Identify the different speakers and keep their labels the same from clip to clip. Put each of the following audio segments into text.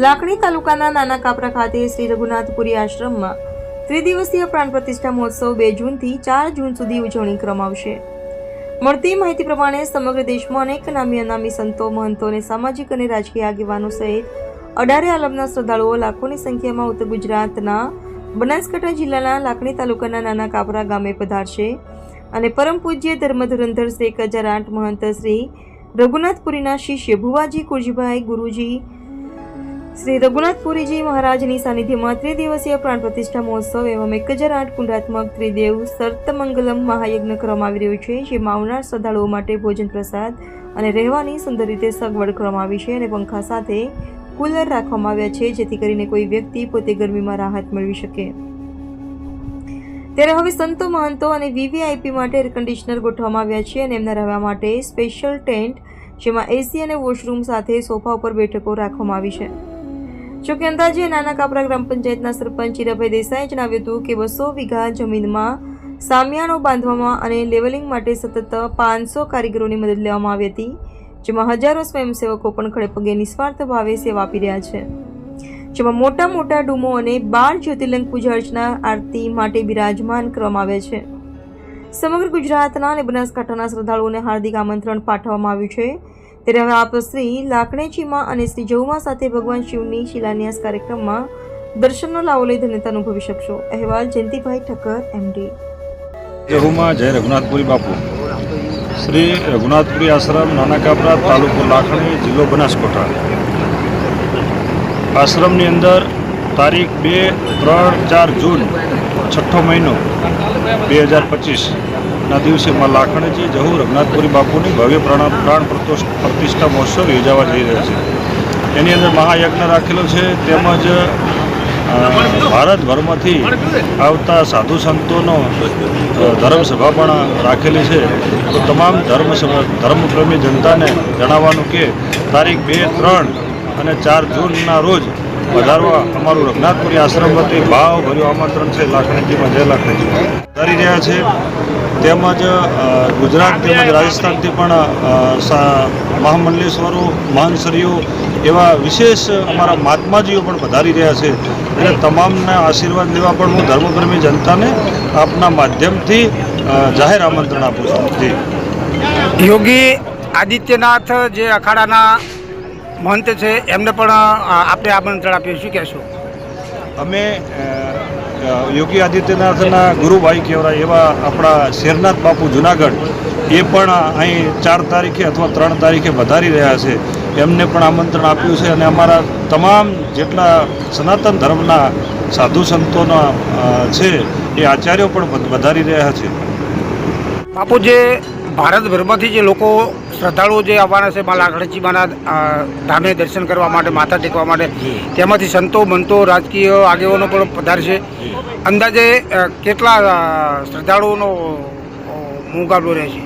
Speaker 1: લાખણી તાલુકાના નાના કાપરા ખાતે શ્રી રઘુનાથપુરી આશ્રમમાં ત્રિદિવસીય પ્રાણ પ્રતિષ્ઠા મહોત્સવ 2 જૂનથી 4 જૂન સુધી ઉજવણી કરવામાં આવશે। મળતી માહિતી પ્રમાણે સમગ્ર દેશમાં અનેક નામી અનામી સંતો, મહંતો અને સામાજિક અને રાજકીય આગેવાનો સહિત 18 આલમના શ્રદ્ધાળુઓ લાખોની સંખ્યામાં ઉત્તર ગુજરાતના બનાસકાંઠા જિલ્લાના લાખણી તાલુકાના નાના કાપરા ગામે પધારશે અને પરમ પૂજ્ય ધર્મધુરંધર શ્રી 1008 મહંત શ્રી રઘુનાથપુરીના શિષ્ય ભુવાજી કુરજીભાઈ ગુરુજી શ્રી રઘુનાથપુરીજી મહારાજની સાનિધ્યમાં ત્રિદિવસીય પ્રાણ પ્રતિષ્ઠા મહોત્સવ એવં 1008 કુંડાત્મક ત્રિદેવ સર્તમંગલમ મહાયજ્ઞ કરવામાં આવી રહ્યો છે, જેમાં આવનાર શ્રદ્ધાળુઓ માટે ભોજન પ્રસાદ અને રહેવાની સુંદર રીતે સગવડ કરવામાં આવી છે અને પંખા સાથે કુલર રાખવામાં આવ્યા છે, જેથી કરીને કોઈ વ્યક્તિ પોતે ગરમીમાં રાહત મેળવી શકે। ત્યારે હવે સંતો, મહંતો અને વીવીઆઈપી માટે એર કન્ડિશનર ગોઠવવામાં આવ્યા છે અને એમના રહેવા માટે સ્પેશિયલ ટેન્ટ, જેમાં એસી અને વોશરૂમ સાથે સોફા ઉપર બેઠકો રાખવામાં આવી છે। જોકે અંદાજે નાના કાપરા ગ્રામ પંચાયતના સરપંચ હીરાભાઈ દેસાઈએ જણાવ્યું હતું કે 200 વીઘા જમીનમાં સામિયાણો બાંધવામાં અને લેવલિંગ માટે સતત 500 કારીગરોની મદદ લેવામાં આવી હતી, જેમાં હજારો સ્વયંસેવકો પણ ખડે પગે નિસ્વાર્થ ભાવે સેવા આપી રહ્યા છે, જેમાં મોટા મોટા ડૂમો અને 12 જ્યોતિર્લિંગ પૂજા અર્ચના આરતી માટે બિરાજમાન કરવામાં આવે છે। સમગ્ર ગુજરાતના અને બનાસકાંઠાના શ્રદ્ધાળુઓને હાર્દિક આમંત્રણ પાઠવવામાં આવ્યું છે। ત્યારે હવે આપ શ્રી લાખણેજીમાં અને શ્રી જહુમા સાથે ભગવાન શિવની શિલાન્યાસ કાર્યક્રમમાં દર્શનનો લાવો લઈ ધન્યતા અનુભવી શકશો। અહેવાલ જયંતિભાઈ ઠક્કર, MD।
Speaker 2: જહુમા જય રઘુનાથપુરી બાપુ। શ્રી રઘુનાથપુરી આશ્રમ નાના કાપરા, તાલુકો લાખણી, જિલ્લો બનાસકાંઠા। આશ્રમની અંદર તારીખ 2, 3, 4 જૂન 6ઠ્ઠો મહિનો 2025ના દિવસે માં લાખણીજી જહુ રઘુનાથપુરી બાપુની ભવ્ય પ્રાણ પ્રતિષ્ઠા મહોત્સવ યોજાવા જઈ રહ્યો છે। એની અંદર મહાયજ્ઞ રાખેલો છે, તેમજ ભારતભરમાંથી આવતા સાધુ સંતોનો ધર્મસભા પણ રાખેલી છે। તો તમામ ધર્મપ્રેમી જનતાને જણાવવાનું કે તારીખ 2, 3 અને 4 જૂનના રોજ વધારવા અમારું રઘુનાથપુરી આશ્રમ વતી ભાવભર્યું આમંત્રણ છે। લાખણીજીમાં જય લાખણીજી વધારી રહ્યા છે, તેમજ ગુજરાત તેમજ રાજસ્થાનથી પણ મહામંડલેશ્વરો, મહંતશ્રીઓ એવા વિશેષ અમારા મહાત્માજીઓ પણ વધારી રહ્યા છે, એટલે તમામના આશીર્વાદ લેવા પણ હું ધર્મપ્રેમી જનતાને આપના માધ્યમથી જાહેર આમંત્રણ આપું છું।
Speaker 3: યોગી આદિત્યનાથ જે અખાડાના મહંત છે, એમને પણ આપણે આમંત્રણ આપ્યું, શું કહેશો?
Speaker 2: અમે યોગી આદિત્યનાથના ગુરુભાઈ કહેવાય એવા આપણા શેરનાથ બાપુ જુનાગઢ, એ પણ અહીં 4 તારીખે અથવા 3 તારીખે વધારી રહ્યા છે, એમને પણ આમંત્રણ આપ્યું છે અને અમારા તમામ જેટલા સનાતન ધર્મના સાધુ સંતોના છે એ આચાર્યો પણ વધારી રહ્યા છે।
Speaker 3: બાપુ, જે ભારતભરમાંથી જે લોકો શ્રદ્ધાળુઓ જે આવવાના છે મા લાખણીજીમાંના ધામે દર્શન કરવા માટે, માથા ટેકવા માટે, તેમાંથી સંતો, મંતો, રાજકીય આગેવાનો પણ પધારશે। અંદાજે કેટલા શ્રદ્ધાળુઓનો મુકાબલો રહેશે?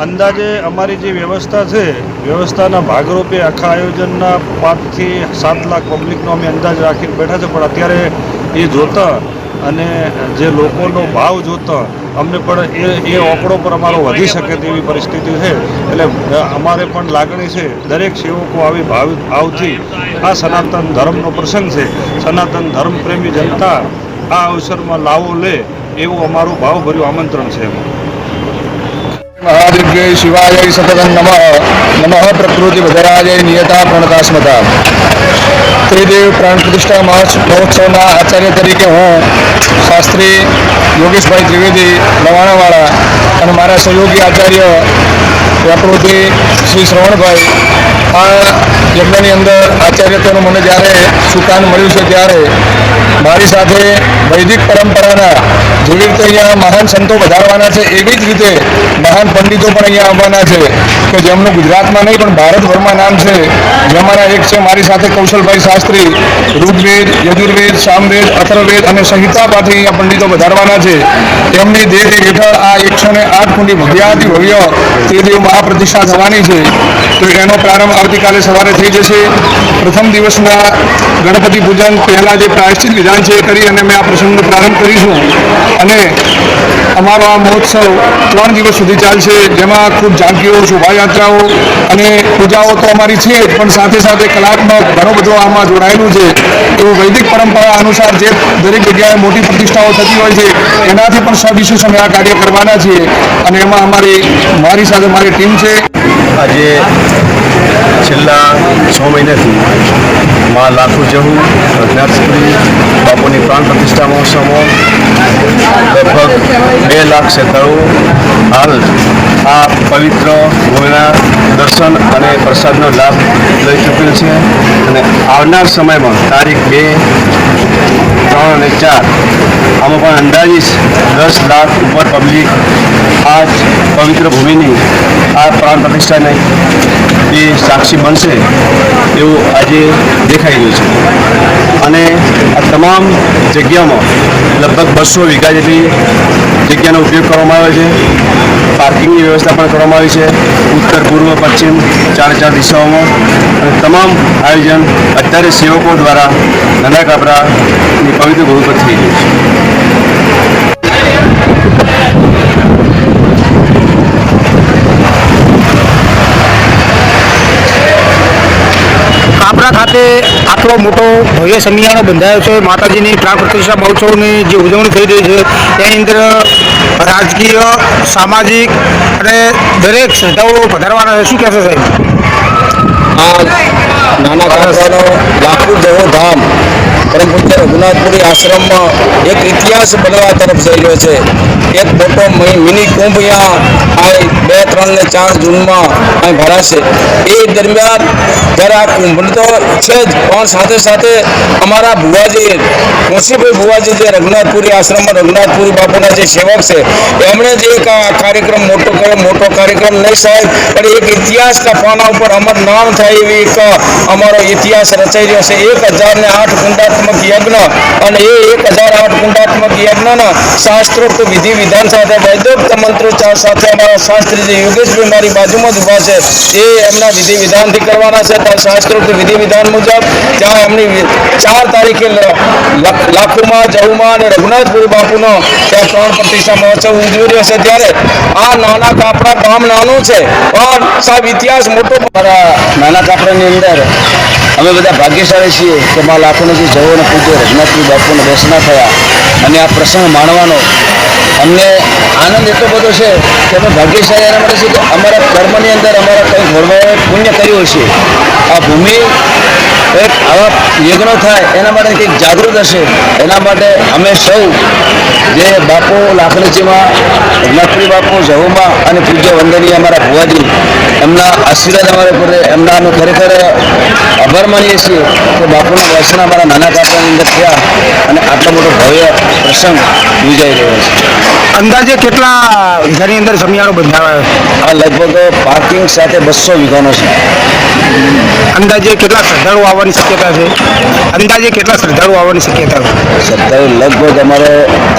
Speaker 2: અંદાજે અમારી જે વ્યવસ્થા છે, વ્યવસ્થાના ભાગરૂપે આખા આયોજનના 5 થી 7 લાખ પબ્લિકનો અમે અંદાજ રાખીને બેઠા છે, પણ અત્યારે એ જોતા અને જે લોકોનો ભાવ જોતા અમને પણ એ આંકડો પર અમારો વધી શકે તેવી પરિસ્થિતિ છે। એટલે અમારે પણ લાગણી છે, દરેક સેવકો આવી ભાવથી આ સનાતન ધર્મનો પ્રસંગ છે, સનાતન ધર્મપ્રેમી જનતા આ અવસરમાં લાવો લે એવું અમારું ભાવભર્યું આમંત્રણ છે।
Speaker 4: મહાદેવ્ય શિવાય સતતં નમઃ પ્રકૃતિ વજરાય નિયતા પ્રણતાસ્મતા। ત્રિદેવ પ્રાણ પ્રતિષ્ઠા મહોત્સવના આચાર્ય તરીકે હું શાસ્ત્રી યોગેશભાઈ ત્રિવેદી લવાણાવાળા અને મારા સહયોગી આચાર્ય પ્રકૃતિ શ્રી શ્રવણભાઈ, આ યજ્ઞની અંદર આચાર્યત્વનું મને જ્યારે સુકાન મળ્યું છે, ત્યારે મારી સાથે વૈદિક પરંપરાના જેવી રીતે અહીંયા મહાન સંતો વધારવાના છે, એવી જ રીતે મહાન પંડિતો પણ અહીંયા આવવાના છે કે જેમનું ગુજરાતમાં નહીં પણ ભારતભરમાં નામ છે। જેમાંના એક છે મારી સાથે કૌશલભાઈ શાસ્ત્રી, ઋગ્વેદ, યજુર્વેદ, સામવેદ, અથર્વવેદ અને સંહિતા પાઠી અહીંયા પંડિતો વધારવાના છે। તેમની દેહ હેઠળ આ 108 કુંડી ભવ્યાતિ ભવ્ય ત્રિદેવ મહાપ્રતિષ્ઠા થવાની છે। તો એનો પ્રારંભ આવતીકાલે સવારે થઈ જશે। પ્રથમ દિવસના ગણપતિ પૂજન પહેલાં જે પ્રાયશ્ચિત વિધાન છે એ કરી અને અમે આ પ્રસંગનો પ્રારંભ કરીશું અને અમારો આ મહોત્સવ 3 દિવસ સુધી ચાલશે, જેમાં ખૂબ ઝાંકીઓ, શોભાયાત્રાઓ અને પૂજાઓ તો અમારી છે જ, પણ સાથે સાથે કલાત્મક ઘણું બધું આમાં જોડાયેલું છે. એવું વૈદિક પરંપરા અનુસાર જે દરેક જગ્યાએ મોટી પ્રતિષ્ઠાઓ થતી હોય છે એનાથી પણ સવિશેષ અમે આ કાર્ય કરવાના છીએ. અને એમાં મારી સાથે મારી ટીમ છે.
Speaker 5: આજે છેલ્લા 6 મહિનાથી માં લાખો જહુ રઘુનાથપુરી બાપુની પ્રાણ પ્રતિષ્ઠા મહોત્સવમાં લગભગ 2 લાખ શ્રદ્ધાળુઓ હાલ આ પવિત્ર ભૂમિના દર્શન અને પ્રસાદનો લાભ લઈ ચૂકેલ છે. અને આવનાર સમયમાં તારીખ 2, 3 અને 4 આમાં પણ અંદાજિત 10 લાખ ઉપર પબ્લિક આ જ પવિત્ર ભૂમિની આ પ્રાણ પ્રતિષ્ઠાને એ સાક્ષી બનશે એવું આજે દેખાઈ રહ્યું છે. અને આ તમામ જગ્યામાં લગભગ 200 વીઘા જેટલી જગ્યાનો ઉપયોગ કરવામાં આવે છે. પાર્કિંગની વ્યવસ્થા પણ કરવામાં આવી છે ઉત્તર, પૂર્વ, પશ્ચિમ 4 દિશાઓમાં. અને તમામ આયોજન અત્યારે સેવકો દ્વારા નાના કાપરાની પવિત્ર ભૂમિ પર થઈ રહ્યું છે.
Speaker 3: કાપરા ખાતે આટલો મોટો ભવ્ય સમિયાણો બંધાયો છે. માતાજીની પ્રાણ પ્રતિષ્ઠા મહોત્સવની જે ઉજવણી થઈ રહી છે તેની અંદર રાજકીય, સામાજિક અને દરેક શ્રદ્ધાળુઓ પધારવાના છે. શું કહેશો સાહેબ?
Speaker 4: આ નાના કાપરાનો લાખો જવો ધામ પરમ પૂજ્ય રઘુનાથપુરી આશ્રમમાં એક ઇતિહાસ બનવા તરફ જઈ રહ્યો છે. એક મોટો મિની કુંભ અહીંયા 2, 3 અને 4 જૂનમાં અહીં ભરાશે. એ દરમિયાન જ્યારે આ કુંભ તો છે જ, પણ સાથે સાથે અમારા ભુવાજી કુંસીભાઈ ભુવાજી જે રઘુનાથપુરી આશ્રમમાં રઘુનાથપુરી બાપુના જે સેવક છે એમણે જે એક આ કાર્યક્રમ મોટો કર્યો. મોટો કાર્યક્રમ નહીં સાહેબ, પણ એક ઇતિહાસના પાના ઉપર અમર નામ થાય એવી એક અમારો ઇતિહાસ રચાઈ રહ્યો છે. 1008 કુંડાત્મક યજ્ઞ, અને એ 1008 કુંડાત્મક યજ્ઞના શાસ્ત્રોક્ત વિધિ વિધાન સાથે વૈદોક્ત મંત્રોચ્ચાર સાથે અમારા શાસ્ત્રી યોગેશભાઈ મારી બાજુમાં જ ઊભા છે એ એમના વિધિ વિધાનથી કરવાના છે. ત્યાં શાસ્ત્રોક્ત વિધિ વિધાન મુજબ ત્યાં એમની 4 તારીખે લાખોમાં, જહુમાં અને રઘુનાથપુરી બાપુનો ત્યાં પ્રાણ પ્રતિષ્ઠા મહોત્સવ ઉજવી રહ્યો છે. ત્યારે આ નાના કાપરા ગામ નાનું છે પણ સાહેબ ઇતિહાસ મોટો.
Speaker 5: નાના કાપરાની અંદર અમે બધા ભાગ્યશાળી છીએ કે માં લાખોને જે જવો અને પૂજ્ય રઘુનાથપુરી બાપુના દર્શન થયા અને આ પ્રસંગ માણવાનો અમને આનંદ એટલો બધો છે કે અમે ભાગ્યશાળી એના માટે છે કે અમારા કર્મની અંદર અમારા કંઈક વડવાઓએ પુણ્ય કર્યું હશે. આ ભૂમિ એક આવા યજ્ઞો થાય એના માટે કંઈક જાગૃત હશે. એના માટે અમે સૌ જે બાપુ લાખણીજીમાં, રઘુનાથપુરી બાપુ જહુમાં અને પૂજ્ય વંદનીય અમારા ભુવાજી એમના આશીર્વાદ અમારા ઉપર એમના અમે ખરેખર આભાર માનીએ છીએ કે બાપુના દર્શન અમારા નાના કાપરાની અંદર થયા અને આટલો મોટો ભવ્ય પ્રસંગ યોજાઈ રહ્યો છે.
Speaker 3: અંદાજે કેટલા વીઘાની અંદર સમિયાણો બંધાવાયો?
Speaker 5: આ લગભગ પાર્કિંગ સાથે 200 વીઘાનો છે.
Speaker 3: અંદાજે કેટલા શ્રદ્ધાળુઓ આવવાની શક્યતા છે? અંદાજે કેટલા શ્રદ્ધાળુઓ આવવાની શક્યતા છે?
Speaker 5: શ્રદ્ધાળુ લગભગ અમારો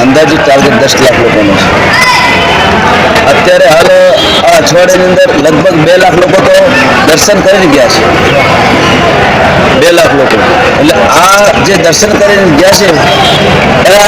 Speaker 5: અંદાજિત ટાર્ગેટ 10 લાખ લોકોનો છે. અત્યારે હાલ આ અઠવાડિયાની અંદર લગભગ 2 લાખ લોકો તો દર્શન કરીને ગયા છે. 2 લાખ લોકો એટલે આ જે દર્શન કરીને ગયા છે એના